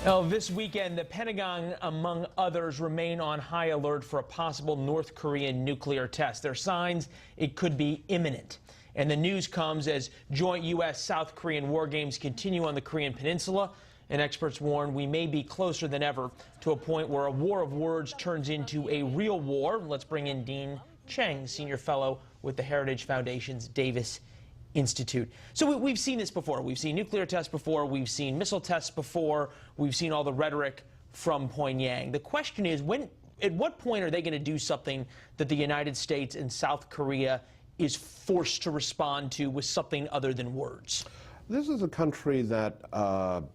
Well, this weekend, the Pentagon, among others, remain on high alert for a possible North Korean nuclear test. There are signs it could be imminent. And the news comes as joint U.S.-South Korean war games continue on the Korean Peninsula. And experts warn we may be closer than ever to a point where a war of words turns into a real war. Let's bring in Dean Cheng, senior fellow with the Heritage Foundation's Davis Institute. So we've seen this before. We've seen nuclear tests before. We've seen missile tests before. We've seen all the rhetoric from Pyongyang. The question is, at what point are they going to do something that the United States and South Korea is forced to respond to with something other than words? This is a country that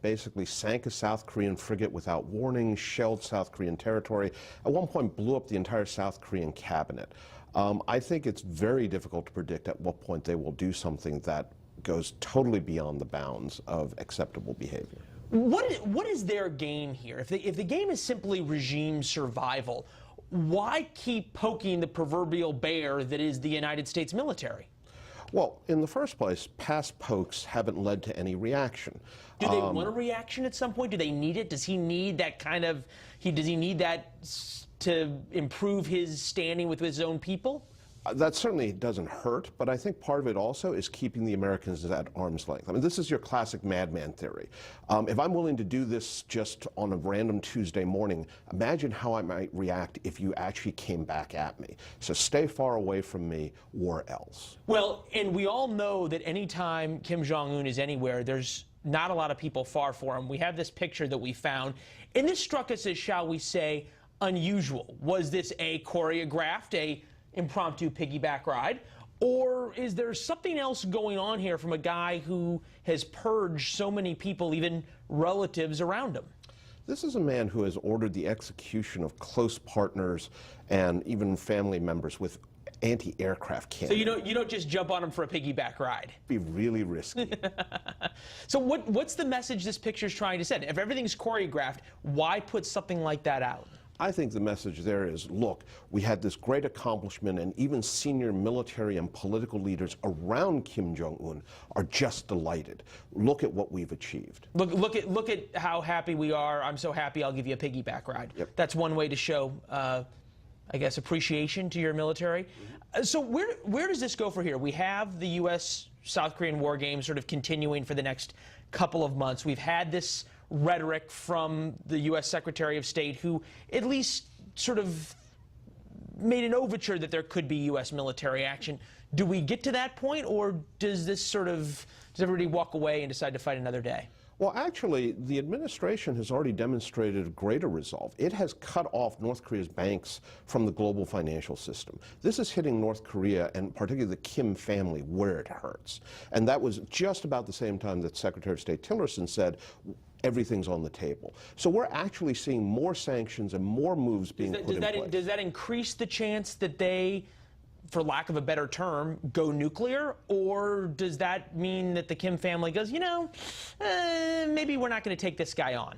basically sank a South Korean frigate without warning, shelled South Korean territory, at one point blew up the entire South Korean cabinet. I think it's very difficult to predict at what point they will do something that goes totally beyond the bounds of acceptable behavior. What is their game here? If the game is simply regime survival, why keep poking the proverbial bear that is the United States military? Well, in the first place, past pokes haven't led to any reaction. Do they want a reaction at some point? Do they need it? Does he need that does he need that to improve his standing with his own people? That certainly doesn't hurt, but I think part of it also is keeping the Americans at arm's length. I mean, this is your classic madman theory. If I'm willing to do this just on a random Tuesday morning, imagine how I might react if you actually came back at me. So stay far away from me or else. Well, and we all know that anytime Kim Jong-un is anywhere, there's not a lot of people far for him. We have this picture that we found, and this struck us as, shall we say, unusual. Was this a choreographed, a impromptu piggyback ride, or is there something else going on here from a guy who has purged so many people, even relatives around him? This is a man who has ordered the execution of close partners and even family members with anti-aircraft cannons. So you don't just jump on him for a piggyback ride? Be really risky. So what's the message this picture's trying to send? If everything's choreographed, why put something like that out? I think the message there is, look, we had this great accomplishment, and even senior military and political leaders around Kim Jong-un are just delighted. Look at what we've achieved. Look at how happy we are. I'm so happy I'll give you a piggyback ride. Yep. That's one way to show, I guess, appreciation to your military. So where does this go from here? We have the U.S.-South Korean war games sort of continuing for the next couple of months. We've had this rhetoric from the U.S. Secretary of State, who at least sort of made an overture that there could be U.S. military action. Do we get to that point, or does everybody walk away and decide to fight another day? Well, actually, the administration has already demonstrated greater resolve. It has cut off North Korea's banks from the global financial system. This is hitting North Korea, and particularly the Kim family, where it hurts. And that was just about the same time that Secretary of State Tillerson said, everything's on the table. So we're actually seeing more sanctions and more moves being put in place. Does that increase the chance that they, for lack of a better term, go nuclear? Or does that mean that the Kim family goes, maybe we're not going to take this guy on?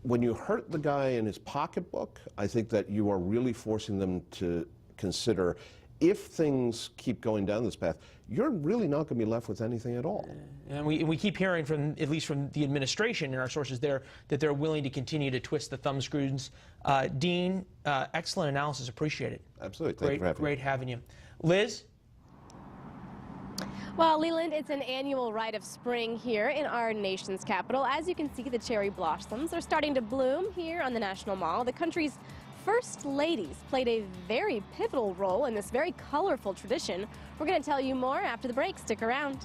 When you hurt the guy in his pocketbook, I think that you are really forcing them to consider, if things keep going down this path, you're really not going to be left with anything at all. And we keep hearing from, at least from the administration and our sources there, that they're willing to continue to twist the thumb screws. Dean, excellent analysis. Appreciate it. Absolutely. Thank you for having me. Great having you. Liz? Well, Leland, it's an annual rite of spring here in our nation's capital. As you can see, the cherry blossoms are starting to bloom here on the National Mall. The country's First ladies played a very pivotal role in this very colorful tradition. We're going to tell you more after the break. Stick around.